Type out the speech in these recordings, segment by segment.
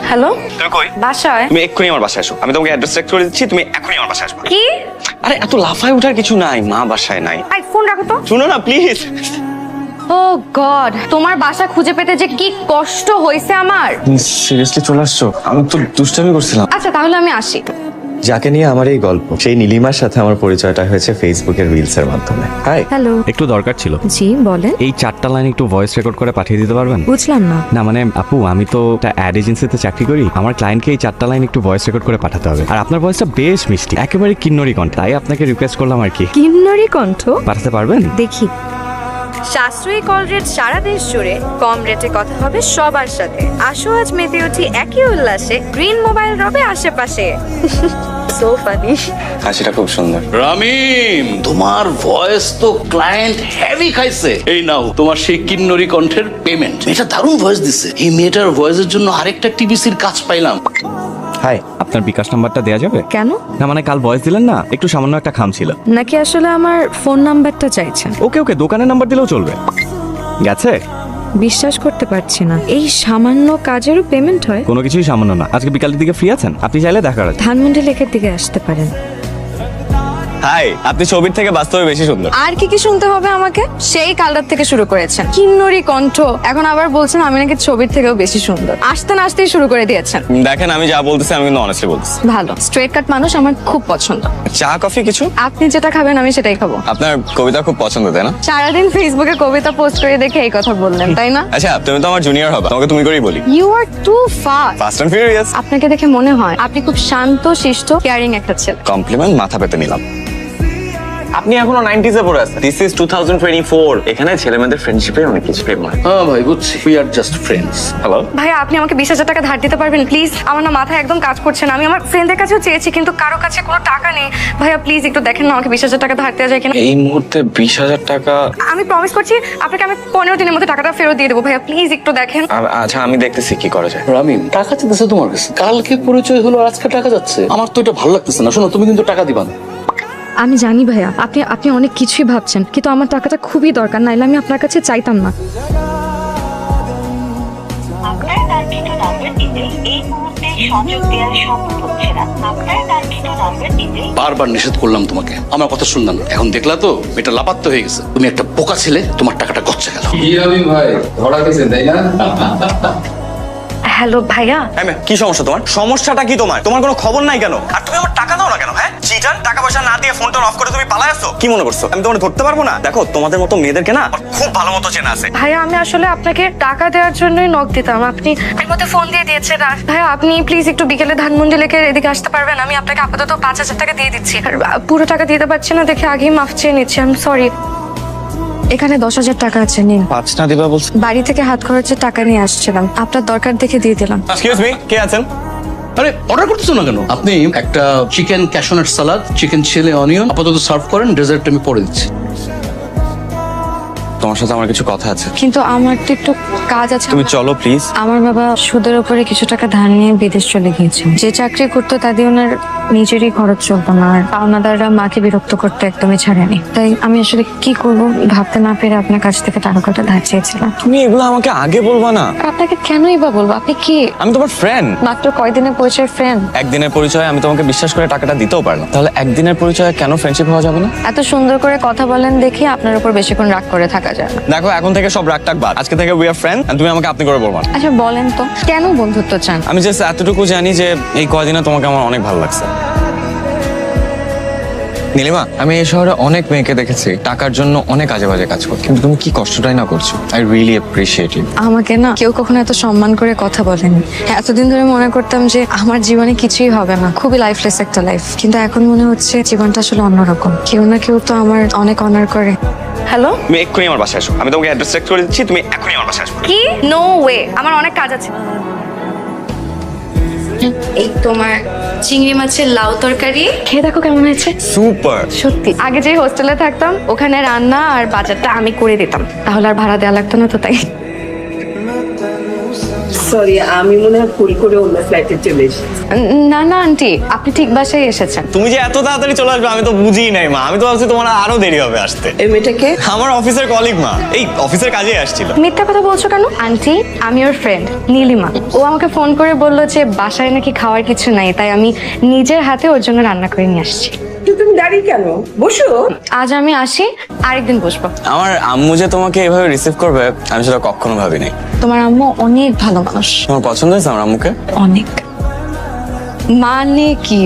Hello, তুমি কই? বাসায়। তুমি এক্ষুনি আমার বাসায় আসো। আমি তোমাকে অ্যাড্রেস চেক করে দিচ্ছি, তুমি এক্ষুনি আমার বাসায় আসবে। কি? আরে এত লাফায় ওঠার কিছু নাই, মা বাসায় নাই। আই ফোন রাখো তো। শুনো না প্লিজ। ও গড, তোমার বাসা খুঁজে পেতে যে কি কষ্ট হয়েছে আমার। সিরিয়াসলি চলে আসছো? আমি তো দুষ্টামি করছিলাম। আচ্ছা তাহলে আমি আসি। যাকে নিয়ে আমার এই গল্প, সেই নীলিমার সাথে আমার পরিচয়টা হয়েছে ফেসবুকের রিলস এর মাধ্যমে। হাই। হ্যালো। একটু দরকার ছিল। জি বলেন। এই 4টা লাইন একটু ভয়েস রেকর্ড করে পাঠিয়ে দিতে পারবেন? বুঝলাম না। না মানে আপু, আমি তো একটা অ্যাড এজেন্সিতে চাকরি করি। আমার ক্লায়েন্টকে এই 4টা লাইন একটু ভয়েস রেকর্ড করে পাঠাতে হবে। আর আপনার ভয়েসটা বেশ মিষ্টি, একেবারে কিন্নরি কণ্ঠ। তাই আপনাকে রিকোয়েস্ট করলাম আর কি। কিন্নরি কণ্ঠ? পাঠাতে পারবেন? দেখি। সাশ্রয়ী কল রেট সারা দেশ জুড়ে, কম রেটে কথা হবে সবার সাথে। আসো আজ মেতে উঠি একই উল্লাসে, গ্রিন মোবাইল রবে আশেপাশে। So funny. হাসিটা খুব সুন্দর। রামিম, তোমার ভয়েস তো ক্লায়েন্ট হেভি খাইছে। এই নাও তোমার সেই কিন্নরি কণ্ঠের পেমেন্ট। এটা দারুণ ভয়েস দিছে। এই মেয়েটার ভয়েসের জন্য আরেকটা টিভিসির কাজ পাইলাম। হাই। আপনার বিকাশ নাম্বারটা দেওয়া যাবে? কেন? না মানে কাল ভয়েস দিলেন না, একটু সামান্য একটা খাম ছিল। নাকি আসলে আমার ফোন নাম্বারটা চাইছেন? ওকে ওকে, দোকানের নাম্বার দিলেও চলবে। গেছে? বিশ্বাস করতে পারছি না, এই সামান্য কাজেরও পেমেন্ট হয়? কোনো কিছুই সামান্য না। আজকে বিকালের দিকে ফ্রি আছেন? আপনি চাইলে দেখা করা যায়। ধানমন্ডি লেকের দিকে আসতে পারেন। হাই, আপনি ছবির থেকে বাস্তবে বেশি সুন্দর। আর কি কি শুনতে হবে আমাকে? সেই কালটার থেকে শুরু করেছেন কিন্নরি কণ্ঠ, এখন আবার বলছেন আমি নাকি ছবির থেকেও বেশি সুন্দর। আসতে না আসতেই শুরু করে দিয়েছেন। দেখেন, আমি যা বলতেছি আমি কিন্তু অনেস্টলি বলতেছি। ভালো স্ট্রেট কাট মানুষ আমার খুব পছন্দ। চা কফি কিছু? আপনি যেটা খাবেন আমি সেটাই খাবো। আপনার কবিতা খুব পছন্দ, তাই না? সারাদিন ফেসবুকে কবিতা পোস্ট করে দেখে এই কথা বললেন, তাই না? আচ্ছা, তুমি তো আমার জুনিয়র হবে, তোমাকে তুমি করেই বলি। You are too fast. Fast and Furious. আপনাকে দেখে মনে হয় আপনি খুব শান্ত শিষ্ট কেয়ারিং একটা ছেলে। কমপ্লিমেন্ট মাথা পেতে নিলাম। আপনি এখনো 90s এ পড়ে আছেন। This is 2024। এখানে ছেলেমেয়েদের ফ্রেন্ডশিপে অনেক কিছু প্রেম হয়। হ্যাঁ ভাই, বুঝছি। We are just friends. Hello. ভাইয়া আপনি আমাকে 20,000 টাকা ধার দিতে পারবেন প্লিজ? আমার না মাথায় একদম কাজ করছে না। আমি আমার ফ্রেন্ডের কাছেও চেয়েছি কিন্তু কারো কাছে কোনো টাকা নেই। ভাইয়া প্লিজ একটু দেখেন না আমাকে 20,000 টাকা ধার দেওয়া যায় কিনা। এই মুহূর্তে 20,000 টাকা? আমি প্রমিস করছি আপনাকে আমি 15 দিনের মধ্যে টাকাটা ফেরত দিয়ে দেবো। ভাইয়া প্লিজ একটু দেখেন। আচ্ছা, আমি দেখতেছি কি করা যায়। রামিম, টাকা চাইতেছে তোমার কাছে। কালকে পরিচয় হলো, আজকে টাকা যাচ্ছে। আমার তো এটা ভালো লাগতেছে না। শোনো, তুমি কিন্তু টাকা দিবা না। আমি জানি ভাইয়া আপনি অনেক কিছুই ভাবছেন, কিন্তু আমার টাকাটা খুবই দরকার, নাইলে আমি আপনার কাছে চাইতাম না। আপনার কাঙ্ক্ষিত নাম্বারটিতে এই মুহূর্তে সংযোগ দেওয়া সম্ভব হচ্ছে না। আপনার কাঙ্ক্ষিত নাম্বারটিতে বারবার নিষেধ করলাম তোমাকে, আমার কথা শুনলাম না। এখন দেখলা তো এটা লাপাত্ত হয়ে গেছে। তুমি একটা বোকা ছেলে, তোমার টাকাটা গচ্ছা গেল। কি রবি ভাই, ধরা গেছে তাই না? হ্যালো ভাইয়া। কি সমস্যা তোমার? সমস্যাটা কি তোমার? তোমার কোনো খবর নাই কেন? আর তুমি আমার টাকা দাও না কেন? হ্যাঁ চিটার, টাকা পয়সা না দিয়ে ফোনটা অফ করে তুমি পালায় আসছো। কি মনে করছো আমি তোমার ধরতে পারবো না? দেখো, তোমাদের মতো মেয়েদেরকে না আমার খুব ভালো মতো চেনা আছে। ভাইয়া আমি আসলে আপনাকে টাকা দেওয়ার জন্যই নক দিতাম, আপনি এর মধ্যে ফোন দিয়ে দিয়েছেন। আর ভাইয়া আপনি প্লিজ একটু বিকেলে ধানমন্ডি লেকের এদিকে আসতে পারবেন? আমি আপনাকে আপাতত 5,000 টাকা দিয়ে দিচ্ছি। আর পুরো টাকা দিতে পারছি না দেখে আগেই মাফ চেয়ে নিচ্ছি। I am sorry. এখানে 10,000 টাকা আছে, নিন। 5 না দিবা বলছো? বাড়ি থেকে হাত খরচের টাকা নিয়ে আসছিলাম, আপনার দরকার দেখে দিয়ে দিলাম। এক্সকিউজ মি, কে আছেন? আরে অর্ডার করতেছো না কেন? আপনি একটা chicken cashew nut salad, chicken chilli onion আপাতত সার্ভ করেন। ডেজার্ট আমি পরে দিচ্ছি। তোমার সাথে আমার কিছু কথা আছে। কিন্তু আমার তো একটু কাজ আছে। তুমি চলো প্লিজ। আমার বাবা সুদের উপরে কিছু টাকা ধার নিয়ে বিদেশ চলে গিয়েছে। যে চাকরি করতো তা দিয়ে ওনার নিজেরই খরচ চলতো না, আর পাওনাদাররা মাকে বিরক্ত করতে একদমই ছাড়েনি। তাই আমি আসলে কি করব ভাবতে না পেরে আপনার কাছ থেকে টাকা কটা ধার চেয়েছিলাম। তুমি এগুলো আমাকে আগে বলবা না। আপনাকে কেনই বা বলবো? আপনি কি? আমি তোমার ফ্রেন্ড। মাত্র কয়দিনের পরিচয় ফ্রেন্ড। একদিনের পরিচয় আমি তোমাকে বিশ্বাস করে টাকাটা দিতেও পারলাম, তাহলে একদিনের পরিচয় কেন ফ্রেন্ডশিপ হওয়া যাবে না? এত সুন্দর করে কথা বলেন দেখি আপনার উপর বেশিক্ষণ রাগ করে থাকা যায় না। দেখো, এখন থেকে সব রাগ টাক বাদ। আজকে থেকে উই আর ফ্রেন্ড, তুমি আমাকে আপনি করে বলবা না। আচ্ছা বলেন তো কেন বন্ধুত্ব চান? আমি জাস্ট এতটুকু জানি যে এই কয়দিনে তোমাকে আমার অনেক ভালো লাগছে। নীলিমা, আমি এই শহরে অনেক মেয়েকে দেখেছি টাকার জন্য অনেক আজে বাজে কাজ করতে, কিন্তু তুমি কি কষ্টটাই না করছো। আই রিয়েলি অ্যাপ্রিশিয়েট ইট। আমাকে না কেউ কখনো এত সম্মান করে কথা বলেনি। এতদিন ধরে মনে করতাম যে আমার জীবনে কিছুই হবে না, খুবই লাইফলেস একটা লাইফ, কিন্তু এখন মনে হচ্ছে জীবনটা আসলে অন্যরকম। কেউ না কেউ তো আমার অনেক অনার করে। হ্যালো, তুমি এক্ষুনি আমার বাসায় আসো। আমি তোমাকে অ্যাড্রেস চেক করে দিচ্ছি, তুমি এক্ষুনি আমার বাসায় আসো। কি? নো ওয়ে, আমার অনেক কাজ আছে। এই তোমার চিংড়ি মাছের লাউ তরকারি খেয়ে দেখো কেমন হয়েছে। সুপার। সত্যি আগে যে হোস্টেলে থাকতাম ওখানে রান্না আর বাজারটা আমি করে দিতাম, তাহলে আর ভাড়া দেওয়া লাগতো না, তো তাই। সরি, আমি মনে হয় ভুল করে অন্য ফ্লাইটে চলে এসেছি। না না আন্টি, আপনি ঠিক বাসায় এসেছেন। তুমি যে এত তাড়াতাড়ি চলে আসবে আমি তো বুঝিই নাই মা। আমি তো ভাবছি তোমার আরো দেরি হবে আসতে। এই মেয়েটাকে আমার অফিসের কলিগ মা, এই অফিসের কাজে আসছিল। মিথ্যা কথা বলছো কেন আন্টি? আমি ওর ফ্রেন্ড নীলিমা। ও আমাকে ফোন করে বললো যে বাসায় নাকি খাওয়ার কিছু নাই, তাই আমি নিজের হাতে ওর জন্য রান্না করে নিয়ে আসছি। তো তুমি দাঁড়িয়ে কেন? বসো। আজ আমি আসি, আরেকদিন বসবো। আমার আম্মু যে তোমাকে এভাবে রিসিভ করবে আমি সেটা কখনো ভাবিনি। তোমার আম্মু অনেক ভালো মানুষ। তোমার পছন্দ হয়েছে আমার আম্মুকে? অনেক। মানে কি?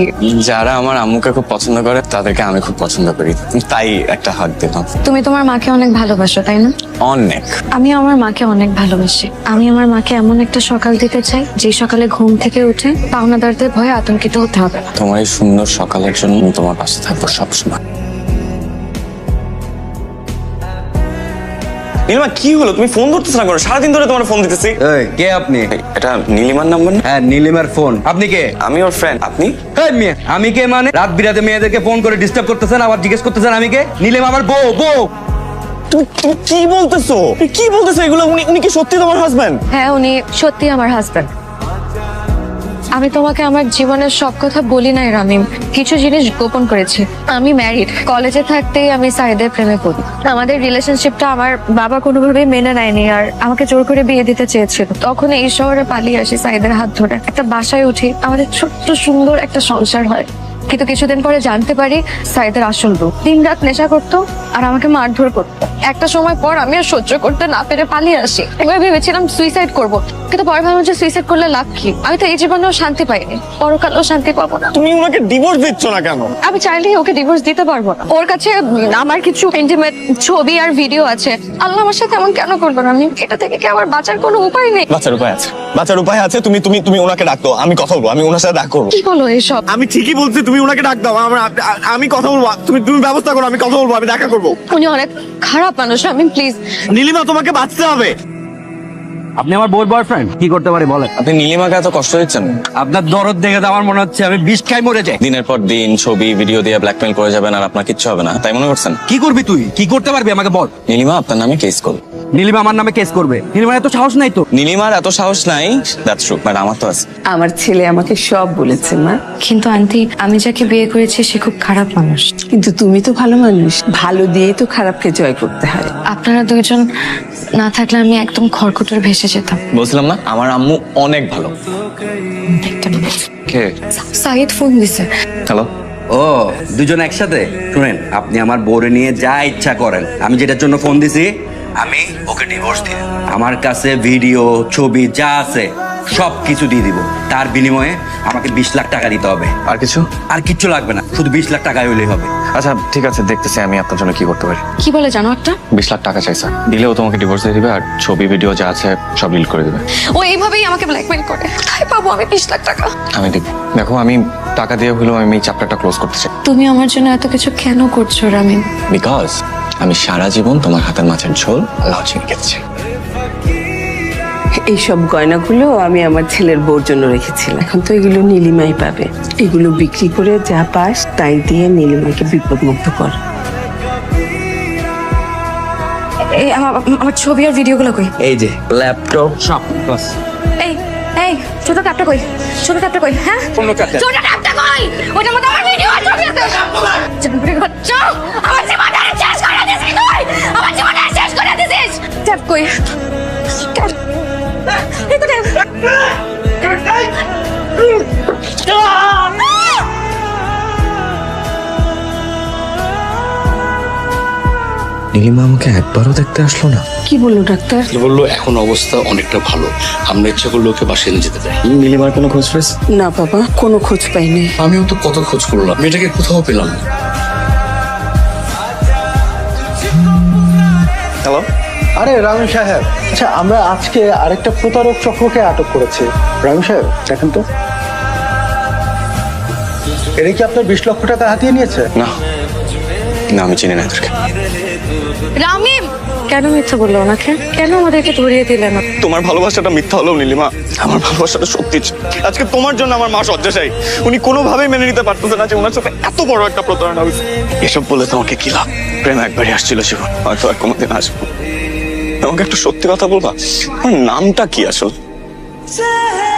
যারা আমার আম্মুকে খুব পছন্দ করে তাদেরকে আমি খুব পছন্দ করি, তাই একটা হাত দিলাম। তুমি তোমার মাকে অনেক ভালোবাসো তাই না? অনেক। আমি আমার মাকে অনেক ভালোবাসি। আমি আমার মাকে এমন একটা সকাল দিতে চাই যে সকালে ঘুম থেকে উঠে পাওনাদারদের ভয়ে আতঙ্কিত হতে হবে না। তোমার এই সুন্দর সকালের জন্য আমি তোমার পাশে থাকবো সবসময়। নীলিমা কি হলো? তুমি ফোন ধরতেছ না কেন? সারাদিন ধরে তোমার ফোন দিতেছি। এই, কে আপনি? এটা নীলিমার নাম্বার না? হ্যাঁ, নীলিমার ফোন। আপনি কে? আমি ওর ফ্রেন্ড। আপনি? এই মেয়ে, আমি কে মানে? রাত বিরাতে মেয়েদেরকে ফোন করে ডিস্টার্ব করতেছেন, আবার জিজ্ঞেস করতেছেন আমি কে? নীলিমা আমার বউ। তুমি কি বলতেছো? কি বলতেছো এগুলো? উনি কি সত্যি তোমার হাজবেন্ড? হ্যাঁ, উনি সত্যি আমার হাজবেন্ড। আমি তোমাকে আমার জীবনের সব কথা বলি নাই রামিম, কিছু জিনিস গোপন করেছি। আমি ম্যারিড। কলেজে থাকতেই আমি সাইদের প্রেমে পড়ি। আমাদের রিলেশনশিপটা আমার বাবা কোনোভাবেই মেনে নেয়নি, আর আমাকে জোর করে বিয়ে দিতে চেয়েছিল। তখন এই শহরে পালিয়ে আসি সাইদের হাত ধরে, একটা বাসায় উঠি, আমাদের ছোট্ট সুন্দর একটা সংসার হয়। কিন্তু কিছুদিন পরে জানতে পারি সাইদের আসল রূপ। দিনরাত নেশা করতো আর আমাকে মারধর করতো। একটা সময় পর আমি আর সহ্য করতে না পেরে পালিয়ে আসি। এবার ভেবেছিলাম সুইসাইড করব, কিন্তু পরে ভাবলাম যে সুইসাইড করলে লাভ কি? আমি তো এই জীবনেও শান্তি পাইনি, পরকালেও শান্তি পাবো না। তুমি ওনাকে ডিভোর্স দিচ্ছ না কেন? আমি চাইলেই ওকে ডিভোর্স দিতে পারবো না। ওর কাছে আমার কিছু ইন্টিমেট ছবি আর ভিডিও আছে। আল্লাহ আমার সাথে এমন কেন করবো না? আমি এটা থেকে কি আমার বাঁচার কোনো উপায় নেই? বাঁচার উপায় আছে, বাঁচার উপায় আছে। তুমি তুমি তুমি ওনাকে ডাকতো, আমি কথা বলবো, আমি ওনার সাথে দেখা করবো। কি বলো এসব? আমি ঠিকই বলছি, তুমি ওনাকে ডাক দাও, আমি কথা বলবো। তুমি ব্যবস্থা করো, আমি কথা বলবো, আমি দেখা করবো। উনি অনেক খারাপ মানুষ, আমি প্লিজ। নীলিমা তোমাকে বাঁচতে হবে। আপনি আমার বউর বয়ফ্রেন্ড, কি করতে পারি বলেন? আপনি নীলিমাকে এত কষ্ট দিচ্ছেন? আপনার দরদ দেখে তো আমার মনে হচ্ছে আমি বিষ খাই মরে যাই। দিনের পর দিন ছবি ভিডিও দিয়ে ব্ল্যাকমেল করে যাবেন আর আপনার কিচ্ছু হবে না, তাই মনে করছেন? কি করবি তুই? কি করতে পারবি আমাকে বল। নীলিমা আপনার নামে কেস করবে। নীলিমা আমার নামে কেস করবে? নীলিমার এত সাহস নাই তো। নীলিমার এত সাহস নাই, দ্যাটস ট্রু, বাট আমার তো আছে। আমার ছেলে আমাকে সব বলেছে মা। কিন্তু আন্টি, আমি যাকে বিয়ে করেছি সে খুব খারাপ মানুষ। কিন্তু তুমি তো ভালো মানুষ, ভালো দিয়েই তো খারাপকে জয় করতে হয়। আপনারা দুইজন না থাকলে আমি একদম খড়কুটোর ভেসে যেতাম। বলছিলাম না আমার আম্মু অনেক ভালো। কে? সাইদ ফোন দিছে। হ্যালো। ও, দুজন একসাথে? শুনেন, আপনি আমার বউরে নিয়ে যা ইচ্ছা করেন। আমি যেটার জন্য ফোন দিছি, আমি ওকে ডিভোর্স দিয়ে আমার কাছে ভিডিও ছবি যা আছে সব কিছু দিয়ে দিব। তার বিনিময়ে আমাকে 20 লাখ টাকা দিতে হবে। আর কিছু? আর কিচ্ছু লাগবে না, শুধু 20 লাখ টাকা হইলেই হবে। আচ্ছা ঠিক আছে, দেখতেছি আমি আপনার জন্য কি করতে পারি। কি বলে জানো একটা? 20 লাখ টাকা চাই স্যার, দিলেও তোমাকে ডিভোর্স দিয়ে দিবে আর ছবি ভিডিও যা আছে সব ডিলিট করে দিবে। ও এইভাবেই আমাকে ব্ল্যাকমেল করে। কোথায় পাবো আমি 20 লাখ টাকা? আমি দেব। দেখো আমি টাকা দিয়ে হলেও আমি এই চ্যাপ্টারটা ক্লোজ করতে চাই। তুমি আমার জন্য এত কিছু কেন করছো রামিন? বিকজ আমি সারা জীবন তোমার হাতের মাছের ঝোল লাউ চিংড়ি খেতেছি। এইসব গয়নাগুলো আমি আমার ছেলের বউর জন্য রেখেছিলাম। এখন তো এগুলো নীলিমাই পাবে। এগুলো বিক্রি করে যা পাস তাই দিয়ে নীলিমাকে বিপদমুক্ত কর। এই আমার ছবি আর ভিডিওগুলো কই? এই যে ল্যাপটপ সব বাস। এই এই ছোট ট্যাপটা কই? ছোট ট্যাপটা কই? হ্যাঁ, কোন ট্যাপটা? ছোট ট্যাপটা কই? ওটার মধ্যে আমার ভিডিও আর ছবি আছে। জানবরে বাচ্চা, আমার জীবনটা শেষ করে দিছিস তুই। আমার জীবনটা শেষ করে দিছিস। ট্যাপ কই? ট্যাপ। এই তো ট্যাপ। নীলিমা আমাকে একবারও দেখতে আসলো না। কি বললো ডাক্তার? বললো এখন অবস্থা অনেকটা ভালো, আমরা ইচ্ছা করলে ওকে বাসায় নিয়ে যেতে চাই। নীলিমার কোনো খোঁজ পেয়েছ? না বাবা, কোনো খোঁজ পাইনি। আমিও তো কত খোঁজ করলাম, মেয়েটাকে কোথাও পেলাম না। হ্যালো। আরে রামি সাহেব, আচ্ছা আমরা আজকে আরেকটা প্রতারক চক্রকে আটক করেছি। রামি সাহেব দেখেন তো, এরা কি আপনার 20 লক্ষ টাকা হাতিয়ে নিয়েছে? না না, আমি চিনি না এদেরকে। রামিম কেন মিথ্যা বললো ওনাকে? কেন আমাদেরকে ধরিয়ে দিলেন না? তোমার ভালোবাসাটা মিথ্যা হলো নীলিমা, আমার ভালোবাসাটা সত্যি ছিল। আজকে তোমার জন্য আমার মা শয্যাশায়ী। উনি কোনোভাবেই মেনে নিতে পারতেছে না যে ওনার সাথে এত বড় একটা প্রতারণা হয়েছে। এসব বলে তোমাকে কি লাভ? প্রেম একবারই আসছিল জীবন, হয়তো আর কোনোদিন আসবো। আমাকে একটা সত্যি কথা বলবা, আমার নামটা কি আসল? चाहे